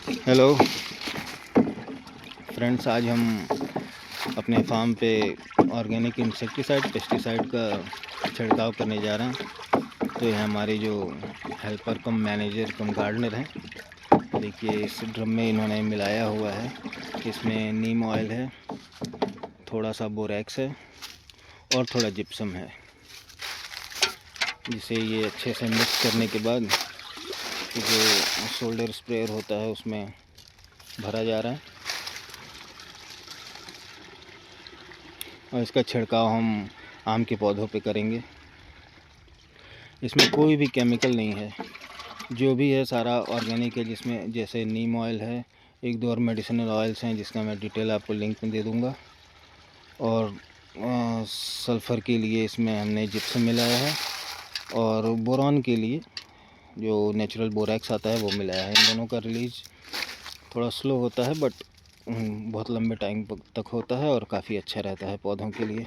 Hello friends, आज हम अपने फार्म पे ऑर्गेनिक इंसेक्टिसाइड पेस्टिसाइड का छिड़काव करने जा रहे हैं। तो ये हमारे जो हेल्पर कम मैनेजर कम गार्डनर हैं। देखिए, इस ड्रम में इन्होंने मिलाया हुआ है। इसमें नीम ऑयल है, थोड़ा सा बोरेक्स है और थोड़ा जिप्सम है, जिसे ये अच्छे से मिक्स करने के बाद जो शोल्डर स्प्रेयर होता है उसमें भरा जा रहा है और इसका छिड़काव हम आम के पौधों पे करेंगे। इसमें कोई भी केमिकल नहीं है, जो भी है सारा ऑर्गेनिक है। जिसमें जैसे नीम ऑयल है, एक दो और मेडिसिनल ऑयल्स हैं जिसका मैं डिटेल आपको लिंक में दे दूँगा। और सल्फ़र के लिए इसमें हमने जिप्सम मिलाया है और बोरॉन के लिए जो नेचुरल बोरैक्स आता है वो मिलाया है। इन दोनों का रिलीज़ थोड़ा स्लो होता है, बट बहुत लंबे टाइम तक होता है और काफ़ी अच्छा रहता है पौधों के लिए।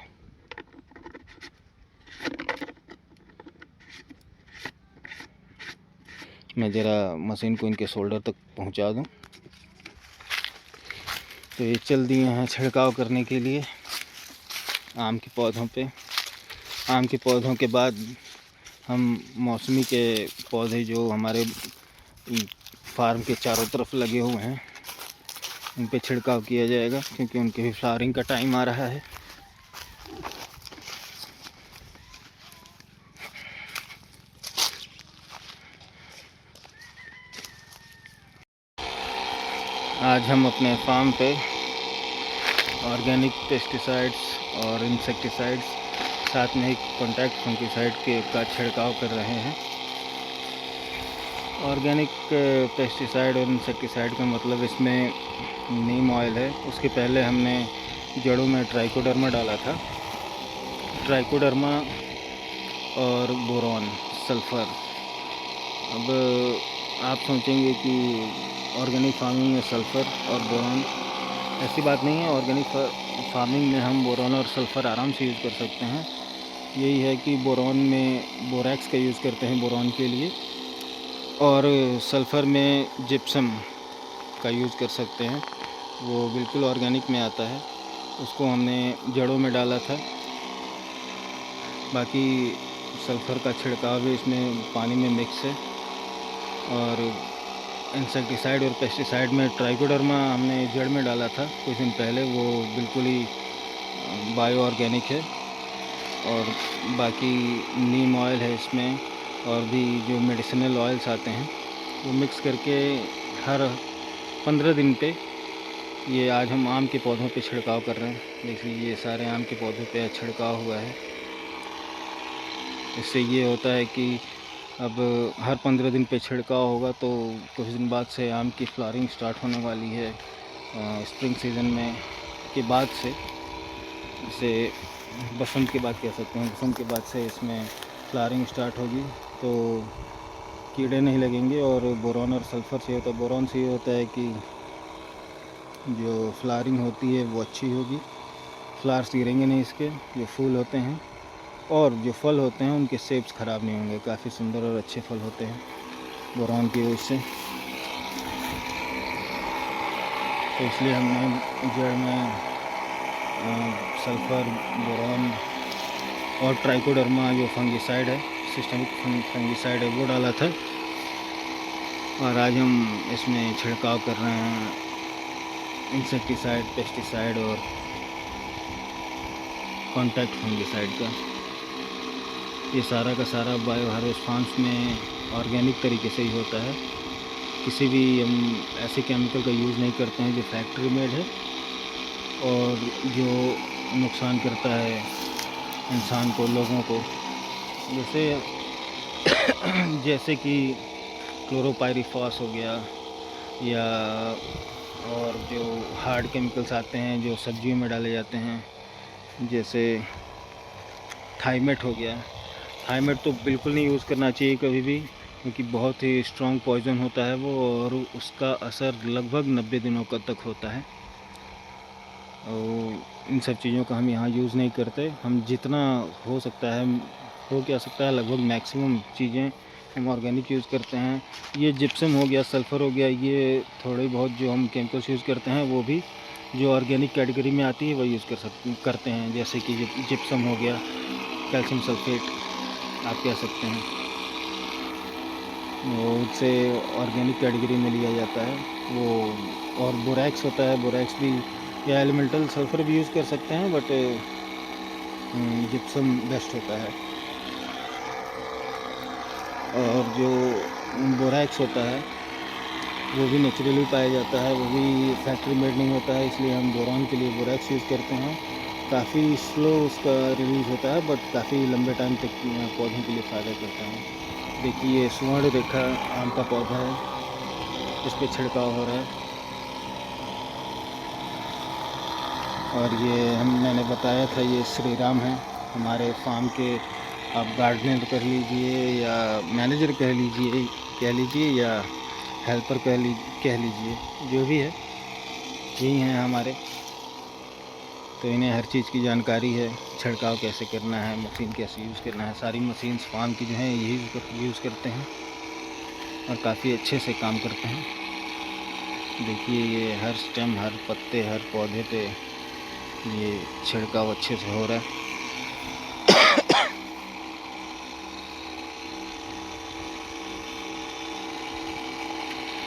मैं ज़रा मशीन को इनके शोल्डर तक पहुंचा दूं। तो ये चल दिए हैं छिड़काव करने के लिए आम के पौधों पे। आम के पौधों के बाद हम मौसमी के पौधे जो हमारे फार्म के चारों तरफ लगे हुए हैं उन पे छिड़काव किया जाएगा, क्योंकि उनके भी फ्लावरिंग का टाइम आ रहा है। आज हम अपने फार्म पे ऑर्गेनिक पेस्टिसाइड्स और इंसेक्टिसाइड्स, साथ में एक कॉन्टैक्ट फंगिसाइड का छिड़काव कर रहे हैं। ऑर्गेनिक पेस्टिसाइड और इंसेक्टिसाइड का मतलब इसमें नीम ऑयल है। उसके पहले हमने जड़ों में ट्राइकोडर्मा डाला था। ट्राइकोडर्मा और बोरॉन, सल्फ़र। अब आप सोचेंगे कि ऑर्गेनिक फार्मिंग में सल्फ़र और बोरॉन, ऐसी बात नहीं है। ऑर्गेनिक फार्मिंग में हम बोरॉन और सल्फ़र आराम से यूज़ कर सकते हैं। यही है कि बोरॉन में बोरैक्स का यूज़ करते हैं बोरॉन के लिए, और सल्फ़र में जिप्सम का यूज़ कर सकते हैं। वो बिल्कुल ऑर्गेनिक में आता है। उसको हमने जड़ों में डाला था। बाकी सल्फ़र का छिड़काव भी इसमें पानी में मिक्स है। और इंसेक्टिसाइड और पेस्टिसाइड में ट्राइकोडर्मा हमने जड़ में डाला था कुछ दिन पहले। वो बिल्कुल ही बायो ऑर्गेनिक है। और बाकी नीम ऑयल है इसमें, और भी जो मेडिसिनल ऑयल्स आते हैं वो मिक्स करके हर 15 दिन पे ये आज हम आम के पौधों पे छिड़काव कर रहे हैं। देखिए, ये सारे आम के पौधों पे छिड़काव हुआ है। इससे ये होता है कि अब हर 15 दिन पे छिड़काव होगा तो कुछ दिन बाद से आम की फ्लावरिंग स्टार्ट होने वाली है। स्प्रिंग सीज़न में के बाद से, इसे बसंत के बाद कह सकते हैं, बसंत के बाद से इसमें फ्लावरिंग स्टार्ट होगी तो कीड़े नहीं लगेंगे। और बोरॉन और सल्फ़र से होता है, बोरॉन से ये होता है कि जो फ्लावरिंग होती है वो अच्छी होगी, फ्लावर्स गिरेंगे नहीं इसके, जो फूल होते हैं और जो फल होते हैं उनके शेप्स ख़राब नहीं होंगे, काफ़ी सुंदर और अच्छे फल होते हैं बोरॉन की वजह से। तो इसलिए हमने जड़ में सल्फ़र, बोरॉन और ट्राइकोडर्मा जो फंगिसाइड है, सिस्टमिक फंगिसाइड है, वो डाला था। और आज हम इसमें छिड़काव कर रहे हैं इंसेक्टिसाइड, पेस्टिसाइड और कॉन्टैक्ट फंगिसाइड का। ये सारा का सारा बायो हार्वेस्ट फार्म्स में ऑर्गेनिक तरीके से ही होता है। किसी भी हम ऐसे केमिकल का यूज़ नहीं करते हैं जो फैक्ट्री मेड है और जो नुकसान करता है इंसान को, लोगों को। जैसे कि क्लोरोपाइरीफॉस हो गया, या और जो हार्ड केमिकल्स आते हैं जो सब्जियों में डाले जाते हैं, जैसे थाइमेट हो गया। थाइमेट तो बिल्कुल नहीं यूज़ करना चाहिए कभी भी, क्योंकि बहुत ही स्ट्रॉन्ग पॉइज़न होता है वो, और उसका असर लगभग 90 दिनों तक होता है। और इन सब चीज़ों का हम यहाँ यूज़ नहीं करते। हम जितना हो सकता है, हो क्या सकता है, लगभग मैक्सिमम चीज़ें हम ऑर्गेनिक यूज़ करते हैं। ये जिप्सम हो गया, सल्फ़र हो गया, ये थोड़े बहुत जो हम केमिकल्स यूज़ करते हैं वो भी जो ऑर्गेनिक कैटेगरी में आती है वो यूज़ करते हैं। जैसे कि जिप्सम हो गया, कैल्शियम सल्फेट आप कह सकते हैं, वो उससे ऑर्गेनिक कैटेगरी में लिया जाता है वो। और बोरैक्स होता है, बोरैक्स भी या एलिमेंटल सल्फ़र भी यूज़ कर सकते हैं, बट जिप्सम बेस्ट होता है। और जो बोरैक्स होता है वो भी नेचुरली पाया जाता है, वो भी फैक्ट्री मेड नहीं होता है, इसलिए हम बोरॉन के लिए बोरैक्स यूज़ करते हैं। काफ़ी स्लो उसका रिलीज़ होता है, बट काफ़ी लंबे टाइम तक पौधों के लिए फ़ायदा करता है। देखिए ये स्वर्ण रेखा आम का पौधा है, इस पर छिड़काव हो रहा है। और ये मैंने बताया था ये श्री राम है, हमारे फार्म के आप गार्डनर कह लीजिए या मैनेजर कह लीजिए या हेल्पर कह लीजिए, जो भी है यही हैं हमारे। तो इन्हें हर चीज़ की जानकारी है, छिड़काव कैसे करना है, मशीन कैसे यूज़ करना है। सारी मशीन्स फार्म की जो हैं यही यूज़ करते हैं और काफ़ी अच्छे से काम करते हैं। देखिए ये हर स्टेम, हर पत्ते, हर पौधे पे ये छिड़काव अच्छे से हो रहा है।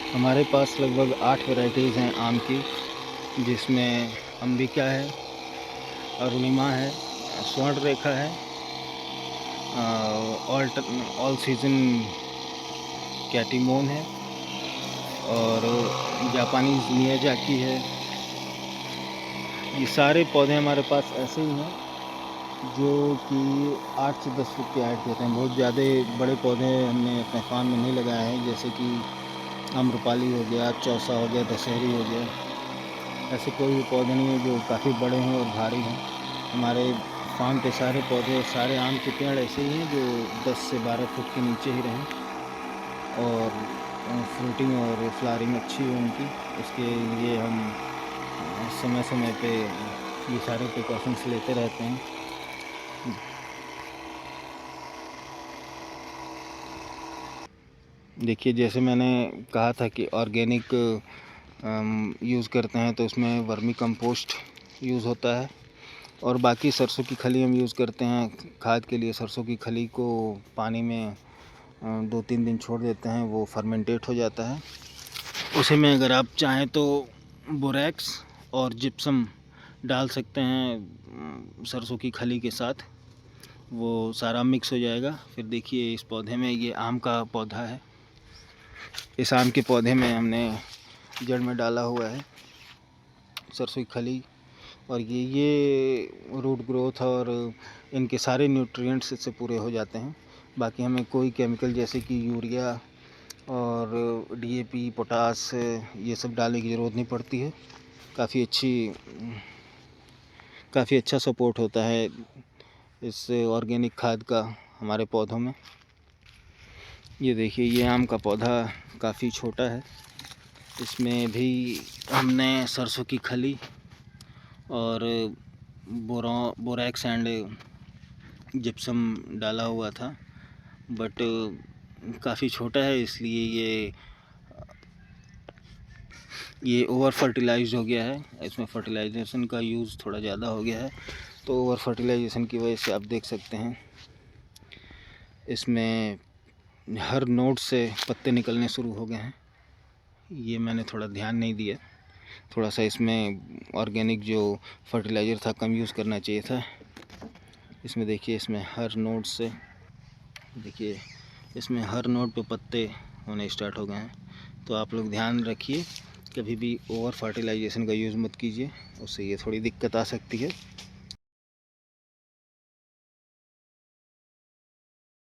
हमारे पास लगभग 8 वैरायटीज़ हैं आम की, जिसमें अंबिका है, अरुणिमा है, स्वर्ण रेखा है, ऑल सीज़न कैटिमोन है और जापानी मियाजाकी है। ये सारे पौधे हमारे पास ऐसे ही हैं जो कि 8 से 10 फुट की हाइट देते हैं। बहुत ज़्यादा बड़े पौधे हमने अपने फार्म में नहीं लगाए हैं, जैसे कि आम्रपाली हो गया, चौसा हो गया, दशहरी हो गया। ऐसे कोई भी पौधे नहीं है जो काफ़ी बड़े हैं और भारी हैं। हमारे फार्म पे सारे पौधे, सारे आम के पेड़ ऐसे ही हैं जो 10 से 12 फुट के नीचे ही रहें और फ्रूटिंग और फ्लावरिंग अच्छी हो उनकी। उसके लिए हम समय समय पे ये सारे प्रिकॉशंस लेते रहते हैं। देखिए जैसे मैंने कहा था कि ऑर्गेनिक यूज़ करते हैं तो उसमें वर्मी कंपोस्ट यूज़ होता है और बाकी सरसों की खली हम यूज़ करते हैं खाद के लिए। सरसों की खली को पानी में 2-3 दिन छोड़ देते हैं, वो फर्मेंटेट हो जाता है। उसी में अगर आप चाहें तो बोरैक्स और जिप्सम डाल सकते हैं सरसों की खली के साथ, वो सारा मिक्स हो जाएगा। फिर देखिए इस पौधे में, ये आम का पौधा है, इस आम के पौधे में हमने जड़ में डाला हुआ है सरसों की खली और ये रूट ग्रोथ और इनके सारे न्यूट्रिएंट्स इससे पूरे हो जाते हैं। बाकी हमें कोई केमिकल जैसे कि यूरिया और डीएपी, पोटास ये सब डालने की ज़रूरत नहीं पड़ती है। काफ़ी अच्छा सपोर्ट होता है इस ऑर्गेनिक खाद का हमारे पौधों में। ये देखिए ये आम का पौधा काफ़ी छोटा है, इसमें भी हमने सरसों की खली और बोरैक्स एंड जिप्सम डाला हुआ था, बट काफ़ी छोटा है इसलिए ये ओवर फर्टिलाइज्ड हो गया है। इसमें फर्टिलाइजेशन का यूज़ थोड़ा ज़्यादा हो गया है, तो ओवर फर्टिलाइजेशन की वजह से आप देख सकते हैं इसमें हर नोड से पत्ते निकलने शुरू हो गए हैं। ये मैंने थोड़ा ध्यान नहीं दिया, थोड़ा सा इसमें ऑर्गेनिक जो फर्टिलाइज़र था कम यूज़ करना चाहिए था। इसमें देखिए, इसमें हर नोड से देखिए, इसमें हर नोड पे पत्ते होने स्टार्ट हो गए हैं। तो आप लोग ध्यान रखिए, कभी भी ओवर फर्टिलाइजेशन का यूज़ मत कीजिए, उससे ये थोड़ी दिक्कत आ सकती है।